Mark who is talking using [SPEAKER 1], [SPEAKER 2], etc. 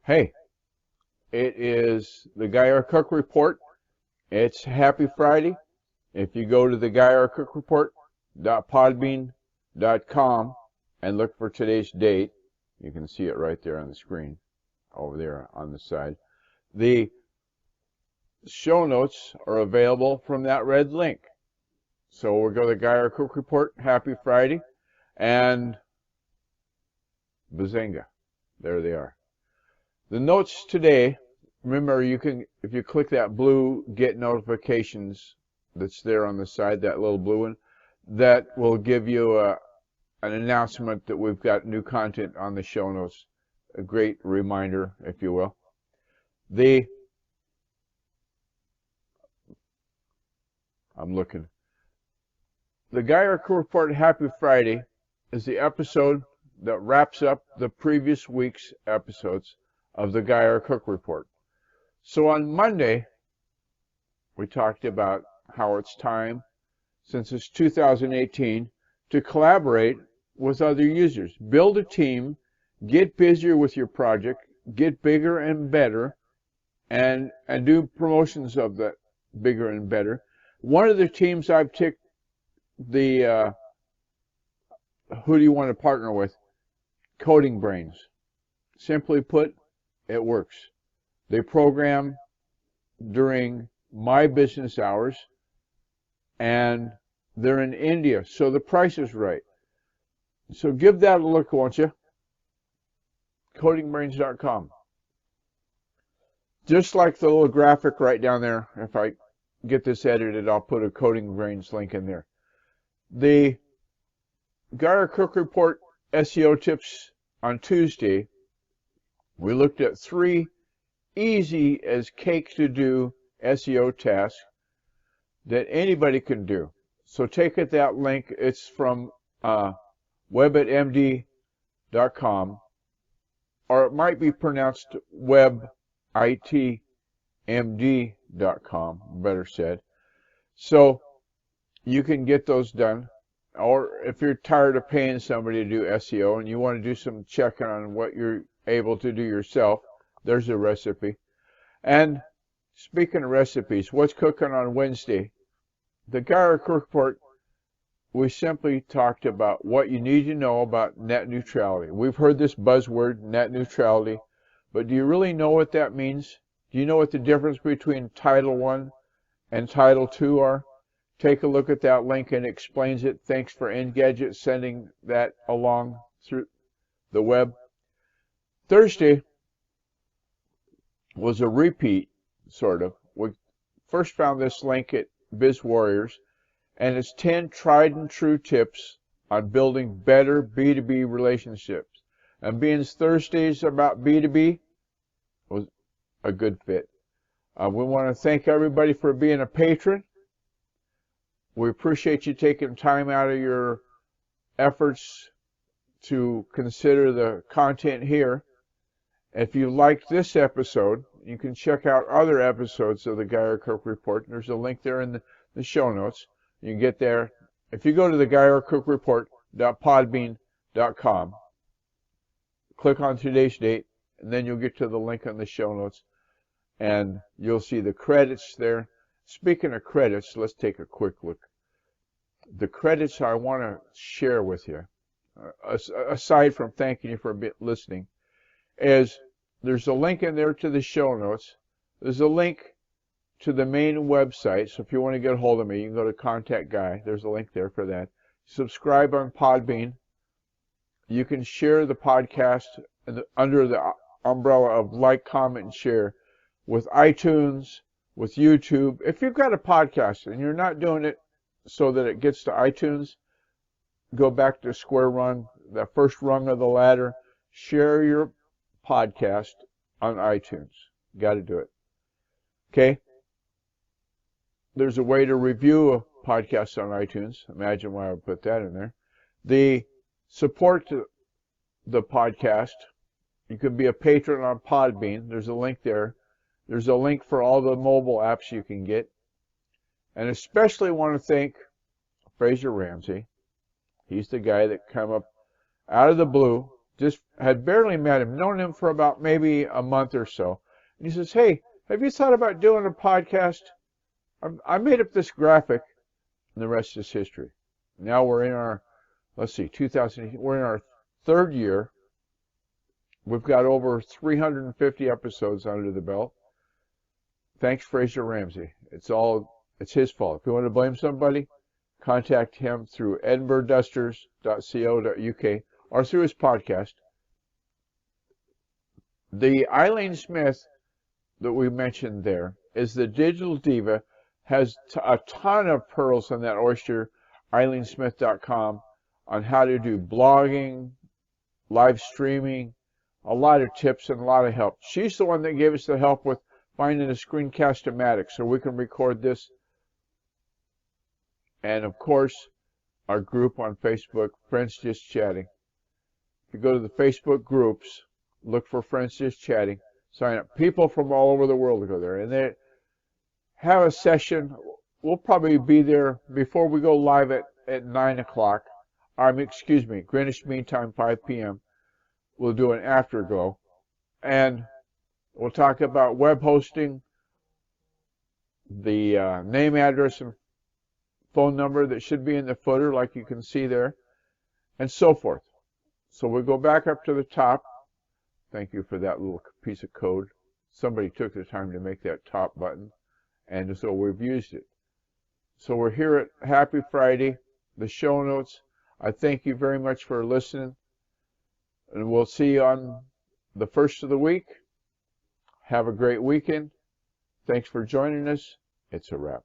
[SPEAKER 1] Hey, it is the Guy R. Cook Report. It's Happy Friday. If you go to the Guy R. Cook Report.podbean.com and look for today's date, you can see it right there on the screen, over there on the side. The show notes are available from that red link. So we'll go to the Guy R. Cook Report, Happy Friday, and bazinga. There they are. The notes today, remember you can, if you click that blue Get Notifications that's there on the side, that little blue one, that will give you an announcement that we've got new content on the show notes. A great reminder, if you will. I'm looking. The Guy R. Cook Report Happy Friday is the episode that wraps up the previous week's episodes of the Guy R. Cook Report. So on Monday, we talked about how it's time, since it's 2018, to collaborate with other users. Build a team, get busier with your project, get bigger and better, and do promotions of that bigger and better. One of the teams I've ticked the who do you want to partner with? Coding Brains. Simply put, it works. They program during my business hours, and they're in India, so the price is right. So give that a look, won't you? codingbrains.com. Just like the little graphic right down there, if I get this edited, I'll put a Coding Brains link in there. The Guy R. Cook Report SEO tips on Tuesday, we looked at 3 easy as cake to do SEO tasks that anybody can do. So take it, that link, it's from webitmd.com, or it might be pronounced webitmd.com, better said. So you can get those done. Or if you're tired of paying somebody to do SEO and you want to do some checking on what you're able to do yourself, there's a recipe. And speaking of recipes, what's cooking on Wednesday? The Guy R. Cook Report, we simply talked about what you need to know about net neutrality. We've heard this buzzword, net neutrality, but do you really know what that means? Do you know what the difference between Title I and Title II are? Take a look at that link, and it explains it. Thanks for Engadget sending that along through the web. Thursday was a repeat, sort of. We first found this link at Biz Warriors, and it's 10 tried and true tips on building better B2B relationships. And being Thursdays about B2B was a good fit. We want to thank everybody for being a patron. We appreciate you taking time out of your efforts to consider the content here. If you liked this episode, you can check out other episodes of the Guy R. Cook Report. There's a link there in the show notes. You can get there. If you go to the Guy R. Cook Report.podbean.com, click on today's date, and then you'll get to the link on the show notes, and you'll see the credits there. Speaking of credits, let's take a quick look. The credits I want to share with you, aside from thanking you for listening, is there's a link in there to the show notes. There's a link to the main website, so if you want to get a hold of me, you can go to Contact Guy. There's a link there for that. Subscribe on Podbean. You can share the podcast under the umbrella of like, comment, and share with iTunes, with YouTube. If you've got a podcast and you're not doing it so that it gets to iTunes, go back to square one, the first rung of the ladder. Share your podcast on iTunes. Got to do it. Okay? There's a way to review a podcast on iTunes. Imagine why I would put that in there. The support to the podcast, you can be a patron on Podbean. There's a link there. There's a link for all the mobile apps you can get. And especially want to thank Fraser Ramsey. He's the guy that came up out of the blue Just had barely met him, known him for about maybe a month or so. And he says, "Hey, have you thought about doing a podcast? I made up this graphic," and the rest is history. Now we're in our, let's see, 2000, we're in our third year. We've got over 350 episodes under the belt. Thanks, Fraser Ramsey. It's his fault. If you want to blame somebody, contact him through edinburghdusters.co.uk or through his podcast. The Eileen Smith that we mentioned there is the digital diva, has a ton of pearls on that oyster, eileensmith.com, on how to do blogging, live streaming, a lot of tips and a lot of help. She's the one that gave us the help with finding a Screencast-O-Matic so we can record this. And of course, our group on Facebook, Friends Just Chatting. If you go to the Facebook groups, look for Friends Just Chatting, sign up. People from all over the world will go there. And they have a session. We'll probably be there before we go live at 9 o'clock. Excuse me, Greenwich Mean Time, 5 p.m. We'll do an afterglow. And we'll talk about web hosting, the name, address, and phone number that should be in the footer, like you can see there, and so forth. So we'll go back up to the top. Thank you for that little piece of code. Somebody took the time to make that top button, and so we've used it. So we're here at Happy Friday, the show notes. I thank you very much for listening, and we'll see you on the first of the week. Have a great weekend. Thanks for joining us. It's a wrap.